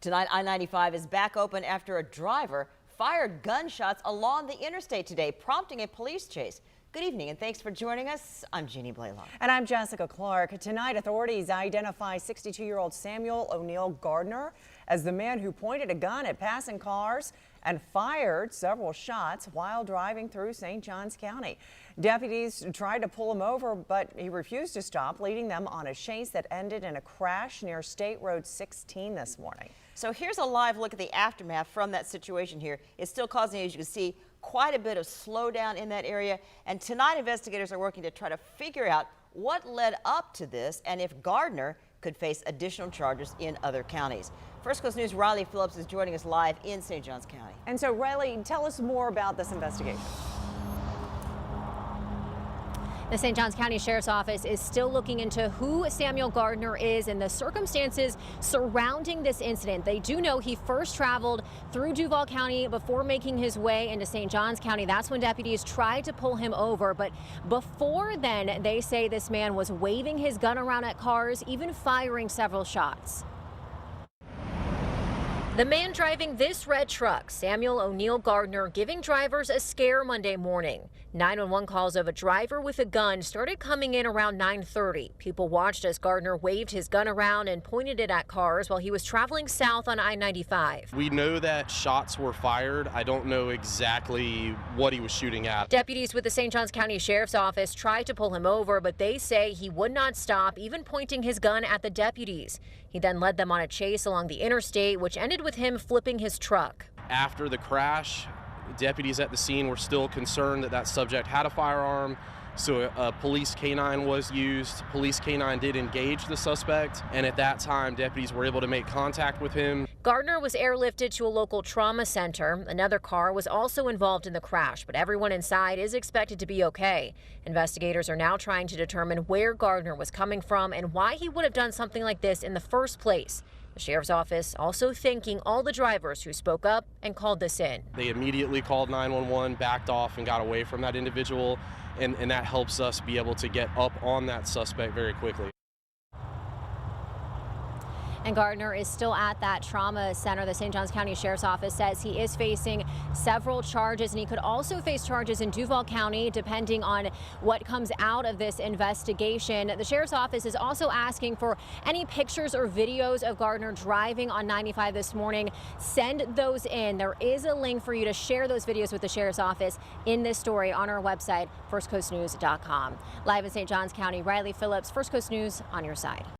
Tonight, I-95 is back open after a driver fired gunshots along the interstate today, prompting a police chase. Good evening and thanks for joining us. I'm Jeannie Blaylock. And I'm Jessica Clark. Tonight, authorities identify 62-year-old Samuel O'Neal Gardner as the man who pointed a gun at passing cars and fired several shots while driving through St. Johns County. Deputies tried to pull him over, but he refused to stop, leading them on a chase that ended in a crash near State Road 16 this morning. So here's a live look at the aftermath from that situation here. It's still causing, as you can see, quite a bit of slowdown in that area. And tonight, investigators are working to try to figure out what led up to this and if Gardner could face additional charges in other counties. First Coast News' Riley Phillips is joining us live in St. Johns County. And so, Riley, tell us more about this investigation. The St. Johns County Sheriff's Office is still looking into who Samuel Gardner is and the circumstances surrounding this incident. They do know he first traveled through Duval County before making his way into St. Johns County. That's when deputies tried to pull him over. But before then, they say this man was waving his gun around at cars, even firing several shots. The man driving this red truck, Samuel O'Neal Gardner, giving drivers a scare Monday morning. 911 calls of a driver with a gun started coming in around 9:30. People watched as Gardner waved his gun around and pointed it at cars while he was traveling south on I-95. We know that shots were fired. I don't know exactly what he was shooting at. Deputies with the St. Johns County Sheriff's Office tried to pull him over, but they say he would not stop, even pointing his gun at the deputies. He then led them on a chase along the interstate, which ended with him flipping his truck. After the crash, deputies at the scene were still concerned that that subject had a firearm, so a police canine was used. Police canine did engage the suspect, and at that time, deputies were able to make contact with him. Gardner was airlifted to a local trauma center. Another car was also involved in the crash, but everyone inside is expected to be okay. Investigators are now trying to determine where Gardner was coming from and why he would have done something like this in the first place. The Sheriff's Office also thanking all the drivers who spoke up and called this in. They immediately called 911, backed off, and got away from that individual, and that helps us be able to get up on that suspect very quickly. And Gardner is still at that trauma center. The St. Johns County Sheriff's Office says he is facing several charges, and he could also face charges in Duval County, depending on what comes out of this investigation. The Sheriff's Office is also asking for any pictures or videos of Gardner driving on 95 this morning. Send those in. There is a link for you to share those videos with the Sheriff's Office in this story on our website, firstcoastnews.com. Live in St. Johns County, Riley Phillips, First Coast News, on your side.